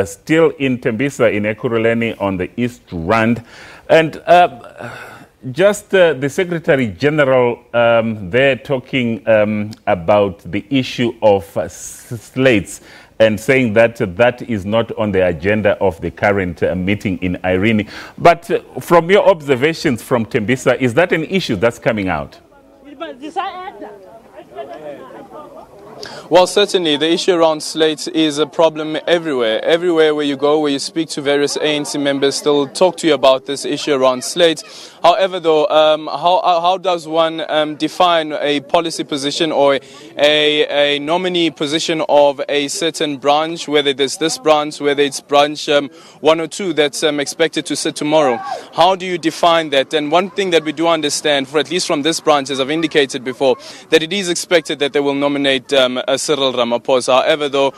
Still in Tembisa in Ekhuruleni on the East Rand. And just the Secretary General there talking about the issue of slates and saying that that is not on the agenda of the current meeting in Irene. But from your observations from Tembisa, is that an issue that's coming out? Well, certainly the issue around slates is a problem everywhere. Everywhere where you go, where you speak to various ANC members, they'll talk to you about this issue around slates. However, though, how does one define a policy position or a nominee position of a certain branch, whether it's this branch, whether it's branch 1 or 2 that's expected to sit tomorrow? How do you define that? And one thing that we do understand, for at least from this branch, as I've indicated before, that it is expected that they will nominate Cyril Ramaphosa. However, though,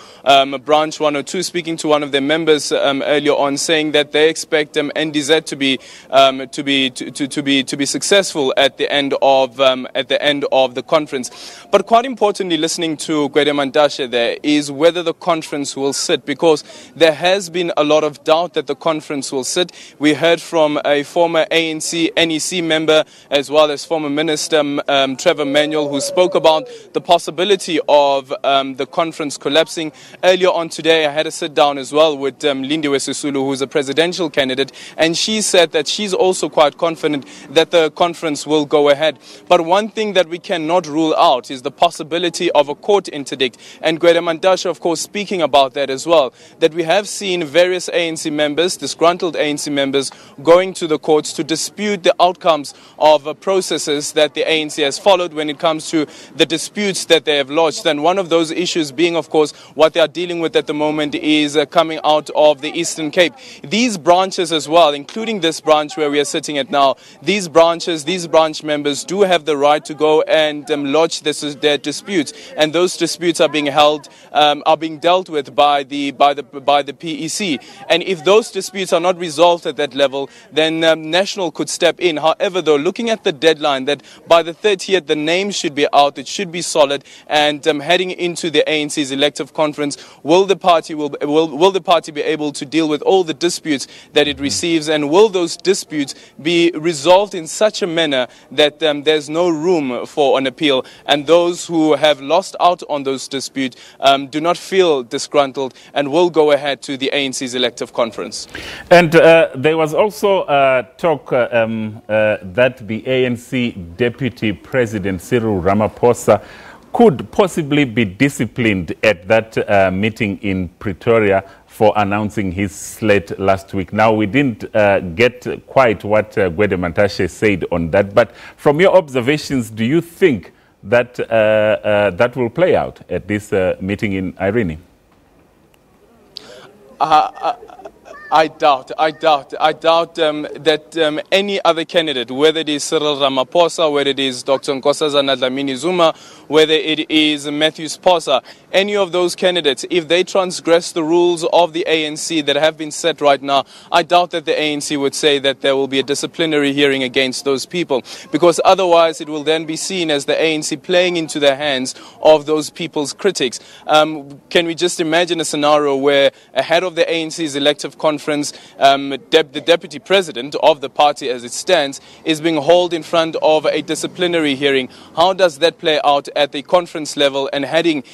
branch 1 or 2, speaking to one of their members earlier on, saying that they expect NDZ to be successful at the end of the conference. But quite importantly, listening to Gwede Mantashe there is whether the conference will sit, because there has been a lot of doubt that the conference will sit. We heard from a former ANC NEC member as well as former Minister Trevor Manuel, who spoke about the possibility of the conference collapsing. Earlier on today, I had a sit down as well with Lindiwe Sisulu, who's a presidential candidate, and she said that she's also quite confident that the conference will go ahead. But one thing that we cannot rule out is the possibility of a court interdict. And Gwede Mantashe, of course, speaking about that as well, that we have seen various ANC members, disgruntled ANC members, going to the courts to dispute the outcomes of processes that the ANC has followed when it comes to the disputes that they have lodged. And one of those issues being, of course, what they are dealing with at the moment is coming out of the Eastern Cape. These branches as well, including this branch where we are sitting at now, these branch members do have the right to go and lodge their disputes, and those disputes are being dealt with by the PEC. And if those disputes are not resolved at that level, then National could step in. However, though, looking at the deadline, that by the 30th the name should be out, it should be solid, and heading into the ANC's elective conference, will the party be able to deal with all the disputes that it receives, and will those disputes be resolved in such a manner that there's no room for an appeal, and those who have lost out on those disputes do not feel disgruntled and will go ahead to the ANC's elective conference. And there was also talk that the ANC Deputy President Cyril Ramaphosa could possibly be disciplined at that meeting in Pretoria for announcing his slate last week. Now, we didn't get quite what Gwede Mantashe said on that, but from your observations, do you think that that will play out at this meeting in Irene? I doubt that any other candidate, whether it is Cyril Ramaphosa, whether it is Dr. Nkosazana Dlamini-Zuma, whether it is Matthew Sposa, any of those candidates, if they transgress the rules of the ANC that have been set right now, I doubt that the ANC would say that there will be a disciplinary hearing against those people, because otherwise it will then be seen as the ANC playing into the hands of those people's critics. Can we just imagine a scenario where ahead of the ANC's elective conference, the deputy president of the party as it stands is being hauled in front of a disciplinary hearing? How does that play out at the conference level and heading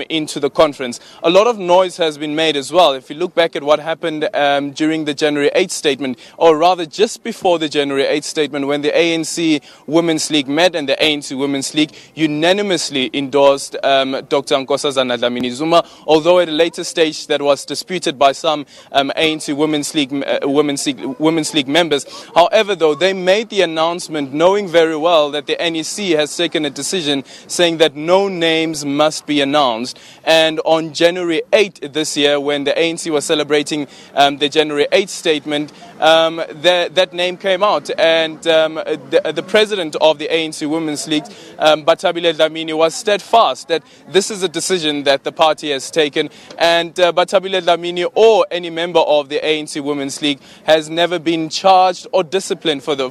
into the conference? A lot of noise has been made as well. If you look back at what happened during the January 8th statement, or rather just before the January 8th statement, when the ANC Women's League met and the ANC Women's League unanimously endorsed Dr. Nkosazana Dlamini-Zuma, although at a later stage that was disputed by some ANC Women's League members. However, though, they made the announcement knowing very well that the NEC has taken a decision saying that no names must be announced. And on January 8th this year, when the ANC was celebrating the January 8th statement, that name came out, and the president of the ANC Women's League, Bathabile Dlamini, was steadfast that this is a decision that the party has taken, and Bathabile Dlamini or any member of the ANC Women's League has never been charged or disciplined for their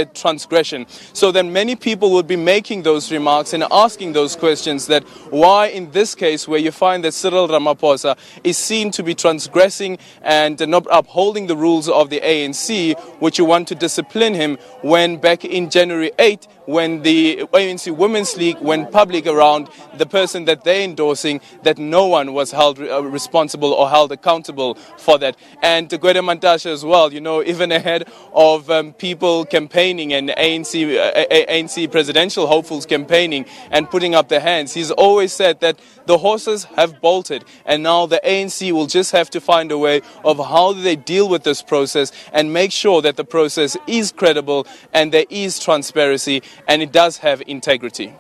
transgression. So then many people would be making those remarks and asking those questions, that why in this case, where you find that Cyril Ramaphosa is seen to be transgressing and not upholding the rules of the ANC, would you want to discipline him, when back in January 8th, when the ANC Women's League went public around the person that they're endorsing, that no one was held responsible or held accountable for that. And Gwede Mantashe as well, you know, even ahead of people campaigning and ANC presidential hopefuls campaigning and putting up their hands, he's always said that the horses have bolted, and now the ANC will just have to find a way of how they deal with this process and make sure that the process is credible and there is transparency and it does have integrity.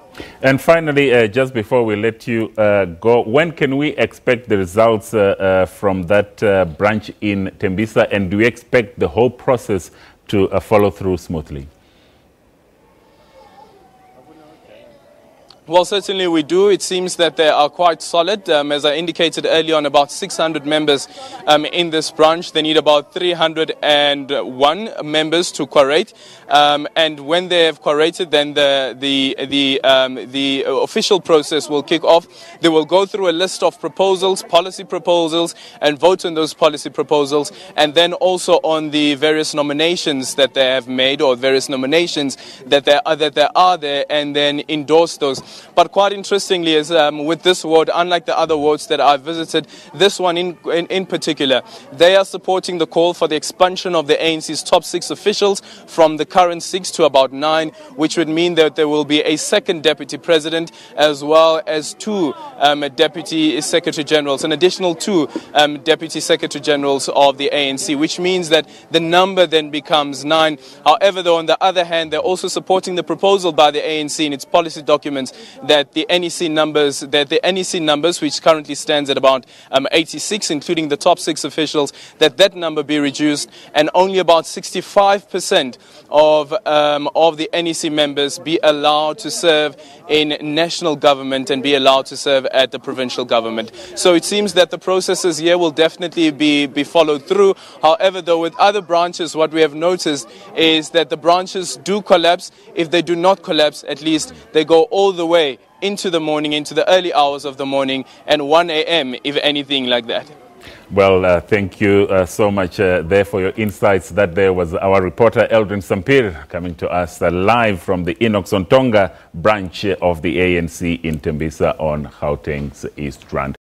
And finally, just before we let you go, when can we expect the results from that branch in Tembisa, and do we expect the whole process to follow through smoothly? Well, certainly we do. It seems that they are quite solid. As I indicated earlier on, about 600 members in this branch. They need about 301 members to quorate. And when they have quorated, then the official process will kick off. They will go through a list of proposals, policy proposals, and vote on those policy proposals. And then also on the various nominations that they have made, or various nominations that there are there, and then endorse those. But quite interestingly is with this ward, unlike the other wards that I've visited, this one in particular, they are supporting the call for the expansion of the ANC's top 6 officials from the current 6 to about 9, which would mean that there will be a second deputy president as well as 2 deputy secretary generals, an additional 2 deputy secretary generals of the ANC, which means that the number then becomes 9. However, though, on the other hand, they're also supporting the proposal by the ANC in its policy documents that the NEC numbers, which currently stands at about 86, including the top 6 officials, that number be reduced, and only about 65% of the NEC members be allowed to serve in national government and be allowed to serve at the provincial government. So it seems that the processes here will definitely be followed through. However, though, with other branches, what we have noticed is that the branches do collapse. If they do not collapse, at least they go all the way into the morning, into the early hours of the morning, and 1 a.m., if anything like that. Well, thank you so much there for your insights. That there was our reporter Aldrin Sampear coming to us live from the Enoch Sontoga branch of the ANC in Tembisa on Gauteng's East Rand.